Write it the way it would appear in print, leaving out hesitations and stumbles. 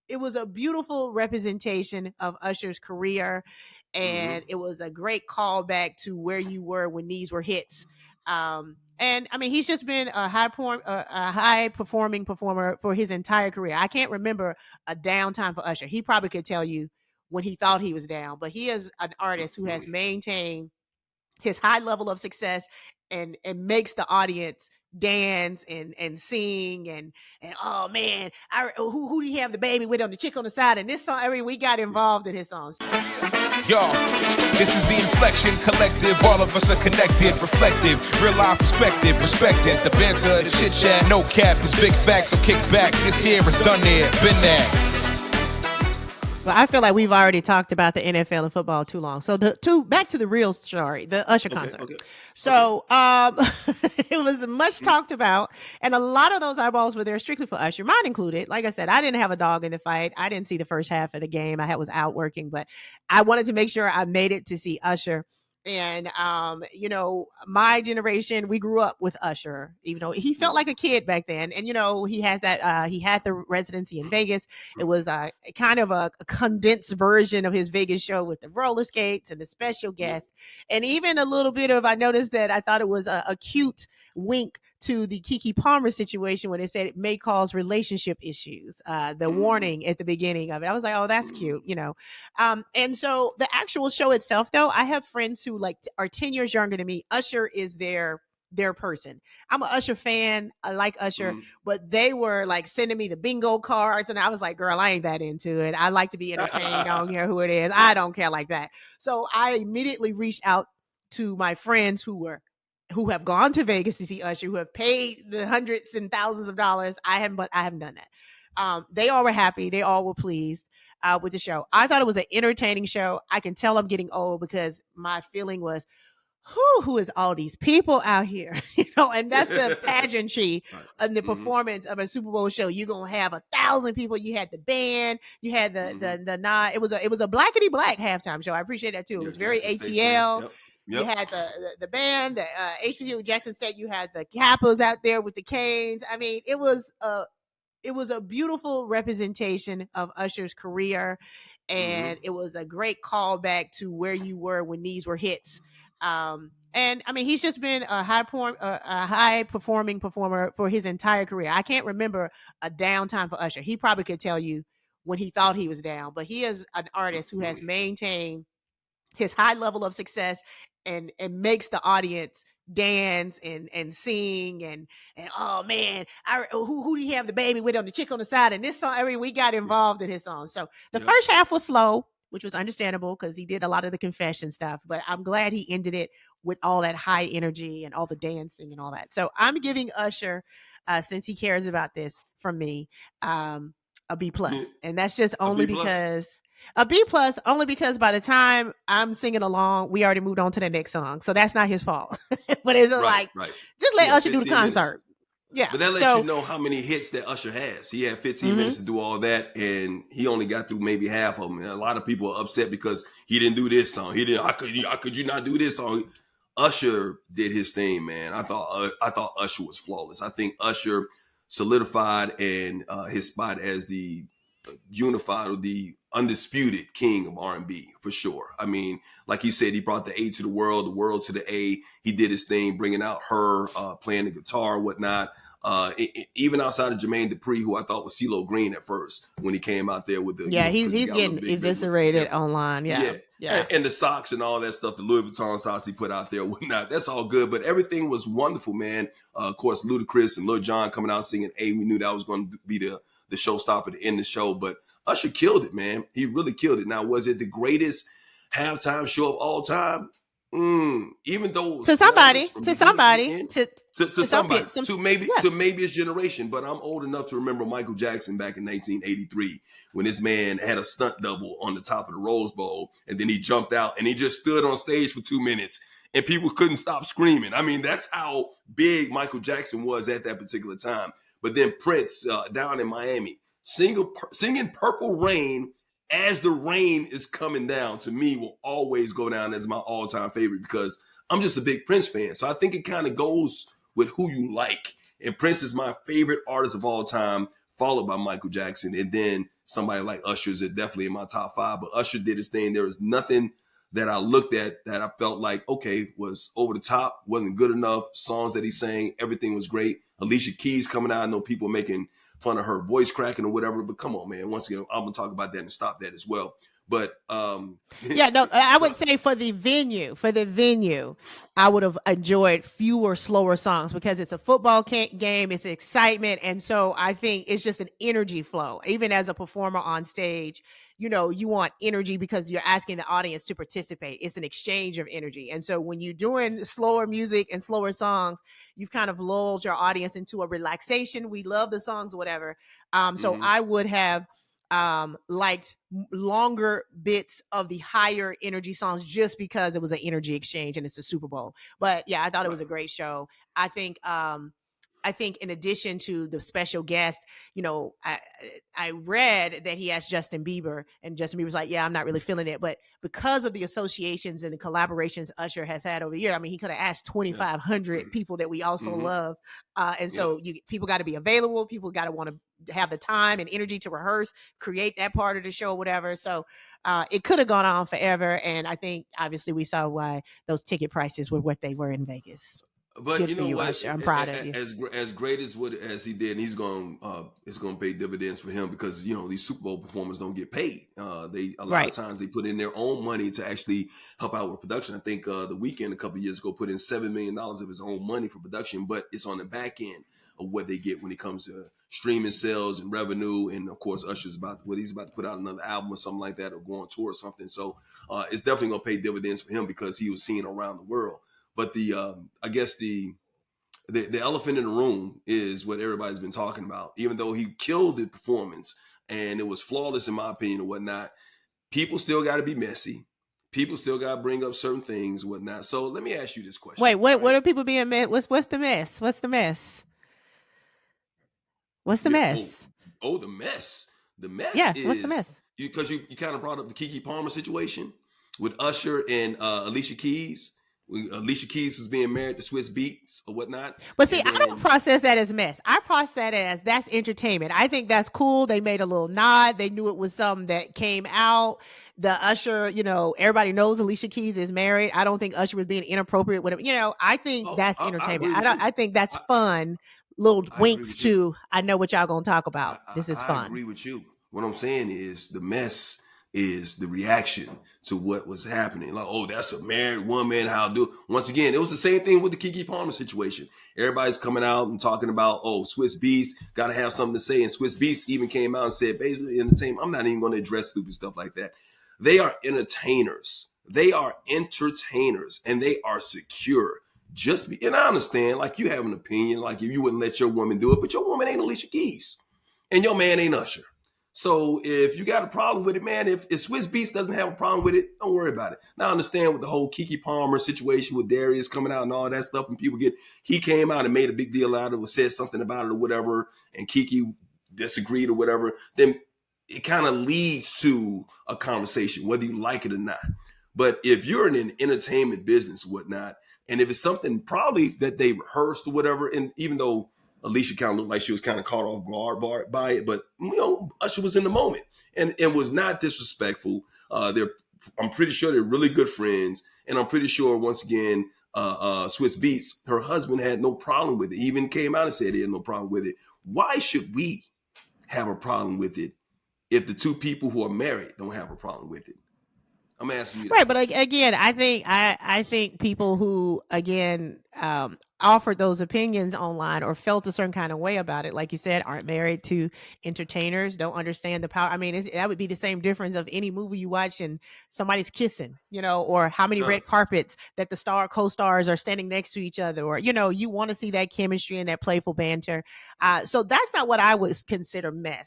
it was a beautiful representation of Usher's career, and it was a great callback to where you were when these were hits. And I mean, he's just been a high performing performer for his entire career. I can't remember a downtime for Usher. He probably could tell you when he thought he was down, but he is an artist who has maintained his high level of success and makes the audience dance and sing and oh man, who do you have the baby with on the chick on the side? And this song, we got involved in his songs. Yo, this is the Inflection Collective. All of us are connected, reflective, real life perspective, respected. The banter, the chit chat, no cap is big facts. So kick back. This here is done there, been there. Well, I feel like we've already talked about the NFL and football too long. So back to the real story, the Usher concert. Okay. So it was much talked about, and a lot of those eyeballs were there strictly for Usher, mine included. Like I said, I didn't have a dog in the fight. I didn't see the first half of the game. I was out working, but I wanted to make sure I made it to see Usher. And, you know, my generation, we grew up with Usher, even though he felt like a kid back then. And, you know, he has that, he had the residency in Vegas. It was kind of a condensed version of his Vegas show with the roller skates and the special guest. And even a little bit of, I noticed that I thought it was a cute wink to the Keke Palmer situation when it said it may cause relationship issues, the warning at the beginning of it. I was like, oh, that's cute, you know. And so the actual show itself, though, I have friends who like are 10 years younger than me. Usher is their person. I'm an Usher fan. I like Usher, but they were like sending me the bingo cards. And I was like, girl, I ain't that into it. I like to be entertained. I don't care who it is. I don't care like that. So I immediately reached out to my friends who have gone to Vegas to see Usher, who have paid the hundreds and thousands of dollars. I haven't done that. They all were happy. They all were pleased with the show. I thought it was an entertaining show. I can tell I'm getting old because my feeling was, who is all these people out here? You know, and that's the pageantry and the performance of a Super Bowl show. You're gonna have 1,000 people. You had the band. You had the nod. It was a blackety black halftime show. I appreciate that too. It was very ATL. Yep. You had the band, the HBCU Jackson State. You had the Kappas out there with the canes. I mean, it was a beautiful representation of Usher's career, and it was a great callback to where you were when these were hits. And I mean, he's just been a high performing performer for his entire career. I can't remember a downtime for Usher. He probably could tell you when he thought he was down, but he is an artist who has maintained his high level of success and makes the audience dance and sing and oh man, who do you have the baby with on the chick on the side? And this song, we got involved in his song. So the first half was slow, which was understandable because he did a lot of the confession stuff, but I'm glad he ended it with all that high energy and all the dancing and all that. So I'm giving Usher, since he cares about this, from me, a B+. And that's just only because a B+ only because by the time I'm singing along, we already moved on to the next song. So that's not his fault. But it's just let Usher do the concert. Minutes. Yeah. But that lets you know how many hits that Usher has. He had 15 minutes to do all that, and he only got through maybe half of them. And a lot of people are upset because he didn't do this song. How could you not do this song? Usher did his thing, man. I thought Usher was flawless. I think Usher solidified and his spot as the unified or the undisputed king of R&B for sure. I mean, like you said, he brought the A to the world to the A. He did his thing, bringing out her, playing the guitar and whatnot. Even outside of Jermaine Dupri, who I thought was CeeLo Green at first when he came out there with the he's getting eviscerated online. Yeah. And the socks and all that stuff, the Louis Vuitton socks he put out there, whatnot. That's all good, but everything was wonderful, man. Of course, Ludacris and Lil Jon coming out singing A. We knew that was going to be the showstopper to end the show, but Usher killed it, man. He really killed it. Now, was it the greatest halftime show of all time? Even though to maybe his generation, but I'm old enough to remember Michael Jackson back in 1983 when this man had a stunt double on the top of the Rose Bowl, and then he jumped out and he just stood on stage for 2 minutes and people couldn't stop screaming. I mean, that's how big Michael Jackson was at that particular time. But then Prince down in Miami singing Purple Rain as the rain is coming down, to me, will always go down as my all-time favorite because I'm just a big Prince fan. So I think it kind of goes with who you like. And Prince is my favorite artist of all time, followed by Michael Jackson. And then somebody like Usher's definitely in my top 5. But Usher did his thing. There was nothing that I looked at that I felt like, okay, was over the top, wasn't good enough. Songs that he sang, everything was great. Alicia Keys coming out. I know people making fun of her voice cracking or whatever, but come on, man. Once again, I'm going to talk about that and stop that as well. But yeah, no, I would say for the venue, I would have enjoyed fewer slower songs because it's a football game, it's excitement, and so I think it's just an energy flow. Even as a performer on stage, you know, you want energy because you're asking the audience to participate. It's an exchange of energy, and so when you're doing slower music and slower songs, you've kind of lulled your audience into a relaxation. We love the songs, whatever. So I would have liked longer bits of the higher energy songs just because it was an energy exchange and it's a Super Bowl. But yeah, I thought it was a great show. I think in addition to the special guest, you know, I read that he asked Justin Bieber, and Justin Bieber was like, yeah, I'm not really feeling it. But because of the associations and the collaborations Usher has had over the year, I mean, he could have asked 2,500 people that we also love. And so people got to be available. People got to want to have the time and energy to rehearse, create that part of the show, whatever. So it could have gone on forever. And I think obviously we saw why those ticket prices were what they were in Vegas. But good you know for you, what? Usher. I'm proud of you. As great as he did, and he's going, it's going to pay dividends for him because you know these Super Bowl performers don't get paid. A lot of times they put in their own money to actually help out with production. I think The Weeknd a couple of years ago put in $7 million of his own money for production, but it's on the back end of what they get when it comes to streaming sales and revenue. And of course, Usher's he's about to put out another album or something like that, or go on tour or something. So it's definitely going to pay dividends for him because he was seen around the world. But I guess the elephant in the room is what everybody's been talking about. Even though he killed the performance and it was flawless in my opinion and whatnot, people still got to be messy. People still got to bring up certain things, whatnot. So let me ask you this question. Wait, what are people being mess? What's the mess? What's the mess? What's the mess? Oh, the mess. The mess is what's the mess? Because you kind of brought up the Keke Palmer situation with Usher and Alicia Keys. Alicia Keys was being married to Swiss Beats or whatnot. But see, I don't process that as mess. I process that as that's entertainment. I think that's cool. They made a little nod. They knew it was something that came out. The Usher, you know, everybody knows Alicia Keys is married. I don't think Usher was being inappropriate with him. You know, I think that's entertainment. I think that's fun. Little winks to, I know what y'all gonna talk about. This is fun. I agree with you. What I'm saying is the mess is the reaction to what was happening. Like, oh, that's a married woman. How do? Once again, it was the same thing with the Keke Palmer situation. Everybody's coming out and talking about, oh, Swiss Beats got to have something to say. And Swiss Beats even came out and said, basically, entertainment. I'm not even going to address stupid stuff like that. They are entertainers. They are entertainers, and they are secure. And I understand, like, you have an opinion, like if you wouldn't let your woman do it, but your woman ain't Alicia Keys, and your man ain't Usher. So if you got a problem with it, man, if Swiss Beats doesn't have a problem with it, don't worry about it. Now I understand with the whole Keke Palmer situation with Darius coming out and all that stuff, and he came out and made a big deal out of it, said something about it or whatever, and Keke disagreed or whatever, then it kind of leads to a conversation, whether you like it or not. But if you're in an entertainment business or whatnot, and if it's something probably that they rehearsed or whatever, and even though Alicia kind of looked like she was kind of caught off guard by it, but you know, Usher was in the moment and was not disrespectful. I'm pretty sure they're really good friends, and I'm pretty sure once again, Swiss Beats, her husband had no problem with it. He even came out and said he had no problem with it. Why should we have a problem with it if the two people who are married don't have a problem with it? I'm asking you that. Right, but again, I think people who again offered those opinions online or felt a certain kind of way about it, like you said, aren't married to entertainers, don't understand the power. I mean, that would be the same difference of any movie you watch and somebody's kissing, you know, or how many red carpets that the co-stars are standing next to each other, or you know, you want to see that chemistry and that playful banter. So that's not what I would consider mess.